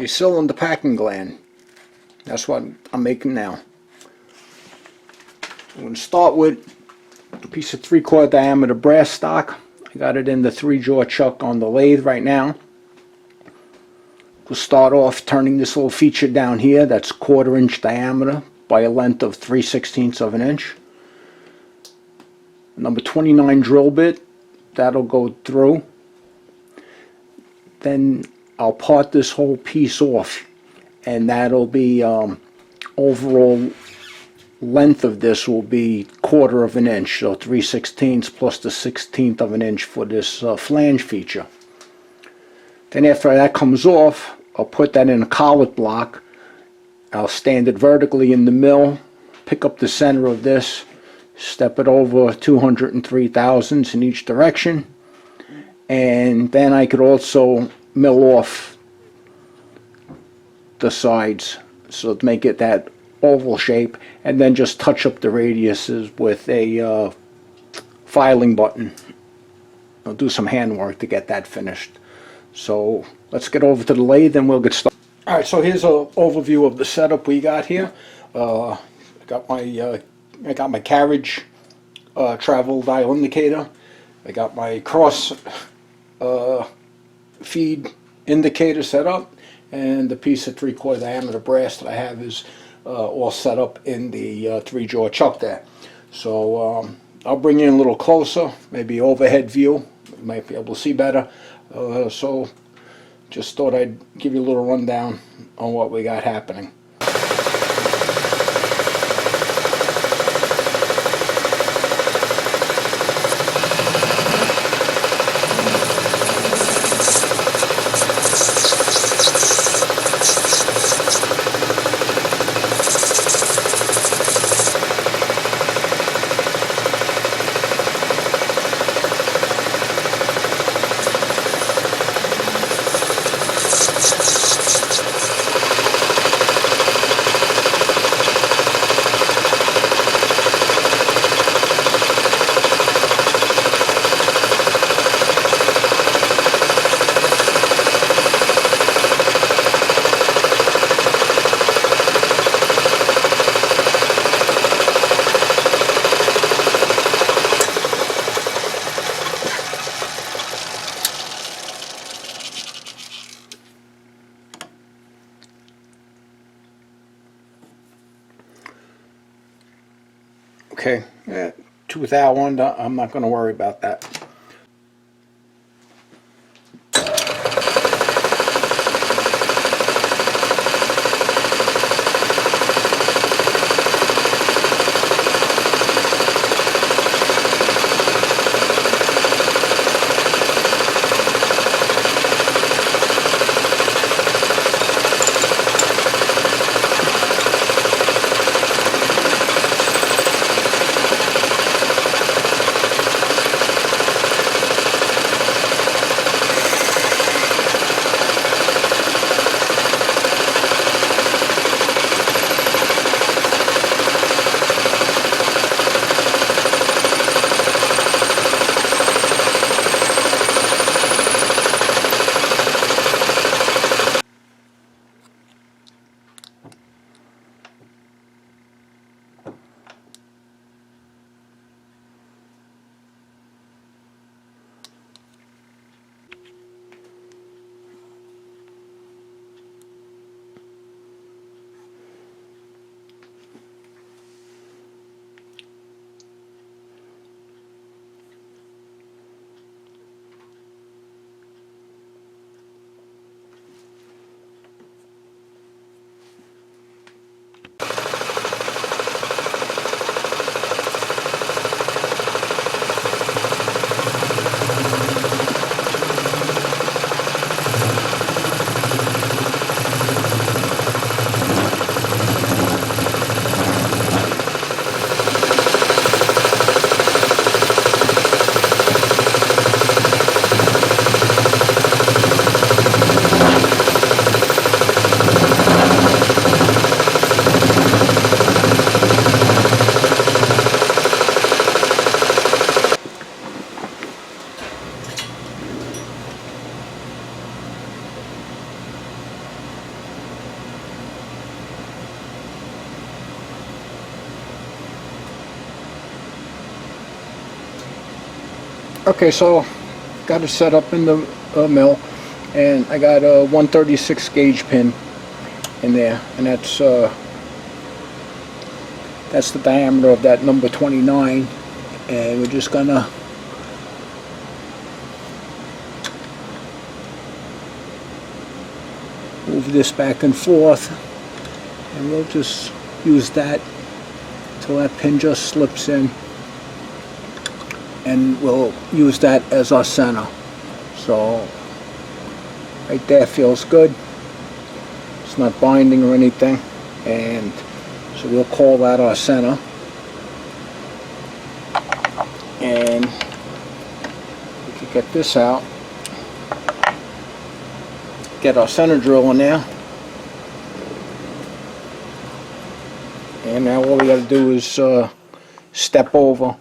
cylinder packing gland. That's what I'm making now. I'm going to start with a piece of 3/4 diameter brass stock. I got it in the 3-jaw chuck on the lathe right now. We'll start off turning this little feature down here that's 1/4 inch diameter by a length of 3/16 of an inch. Number 29 drill bit, that'll go through. Then I'll part this whole piece off, and that'll be overall length of this will be 1/4 of an inch, so 3/16 plus the 1/16 of an inch for this flange feature. Then after that comes off, I'll put that in a collet block. I'll stand it vertically in the mill, pick up the center of this, step it over 203 thousandths in each direction, and then I could also mill off the sides so to make it that oval shape, and then just touch up the radiuses with a filing button. I'll do some handwork to get that finished. So let's get over to the lathe and we'll get started. Alright, so here's an overview of the setup we got here. I got my carriage travel dial indicator. I got my cross feed indicator set up, and the piece of 3/4 diameter brass that I have is all set up in the 3-jaw chuck there. So I'll bring you in a little closer, maybe overhead view. You might be able to see better. So just thought I'd give you a little rundown on what we got happening. Okay, tooth that one, I'm not going to worry about that. Okay, so got it set up in the mill, and I got a 136 gauge pin in there, and that's the diameter of that number 29, and we're just gonna move this back and forth, and we'll just use that till that pin just slips in, and we'll use that as our center. So right there feels good. It's not binding or anything, and so we'll call that our center. And we can get this out, get our center drill in there, and now all we got to do is step over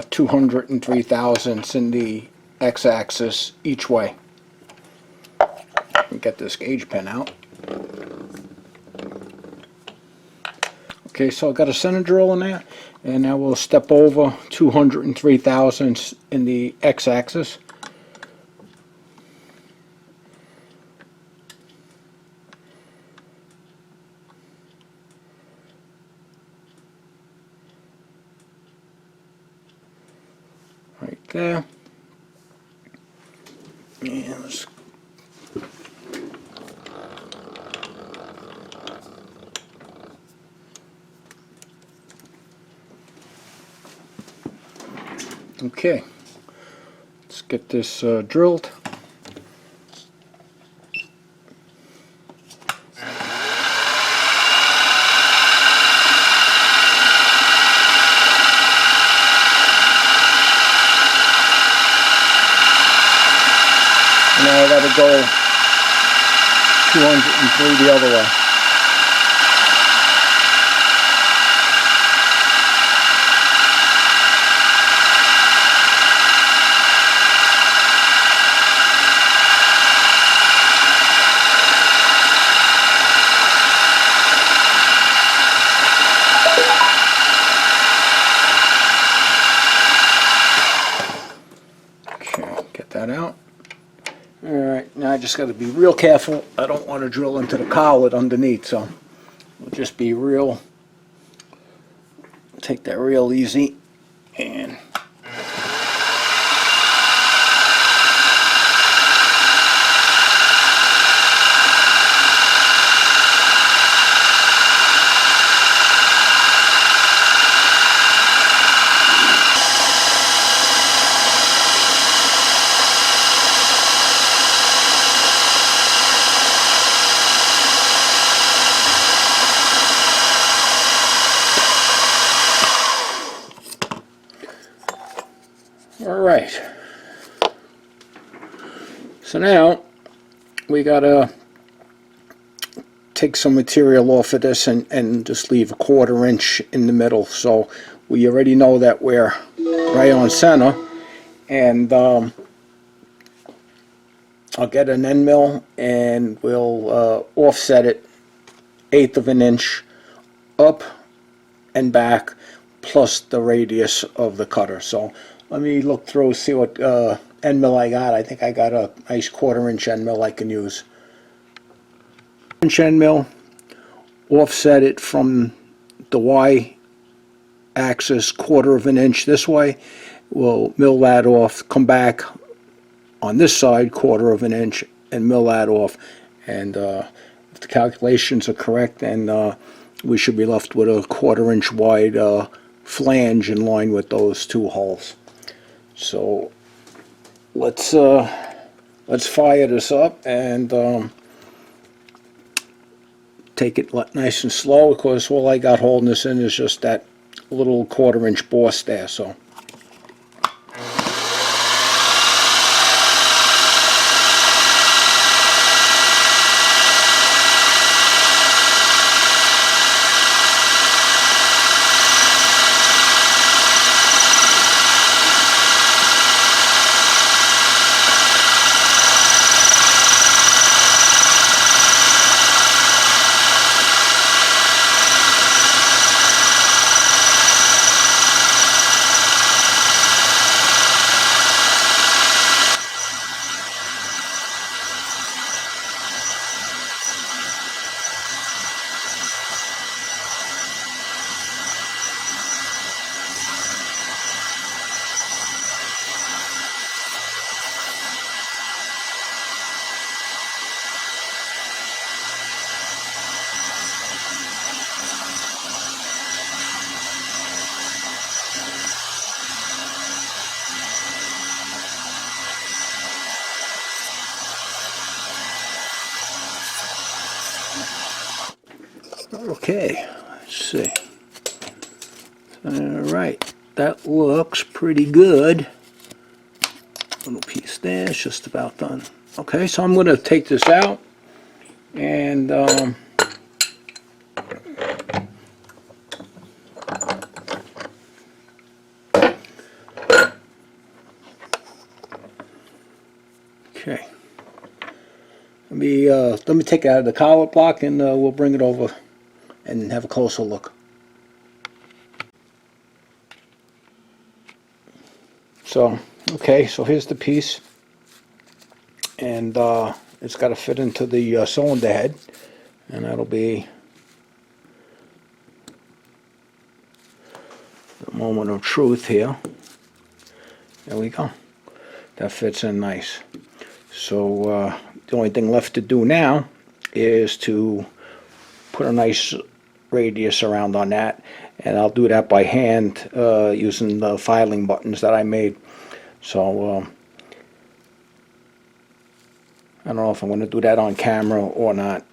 203 thousandths in the x-axis each way. Get this gauge pen out. Okay, so I've got a center drill in there, and now we'll step over 203 thousandths in the x-axis. Right there. And let's okay, let's get this drilled. Now I got to go 203 the other way. Okay, get that out. Alright, now I just got to be real careful. I don't want to drill into the collet underneath, so we'll just be real, take that real easy, and alright, so now we gotta take some material off of this and just leave a 1/4 inch in the middle, so we already know that we're right on center, and I'll get an end mill and we'll offset it 1/8 of an inch up and back plus the radius of the cutter. So let me look through, see what end mill I got. I think I got a nice 1/4 inch end mill I can use. Inch end mill, offset it from the Y axis 1/4 of an inch this way. We'll mill that off, come back on this side 1/4 of an inch and mill that off, and if the calculations are correct, then we should be left with a 1/4 inch wide flange in line with those two holes. So let's fire this up and take it nice and slow, because all I got holding this in is just that little 1/4 inch boss there. So Okay, let's see. Alright, that looks pretty good. Little piece there, it's just about done. Okay, so I'm going to take this out and okay. Let me take it out of the collet block and we'll bring it over and have a closer look. So, okay, so here's the piece, and it's got to fit into the cylinder head, and that'll be the moment of truth here. There we go. That fits in nice. So the only thing left to do now is to put a nice radius around on that, and I'll do that by hand using the filing buttons that I made. So I don't know if I'm going to do that on camera or not.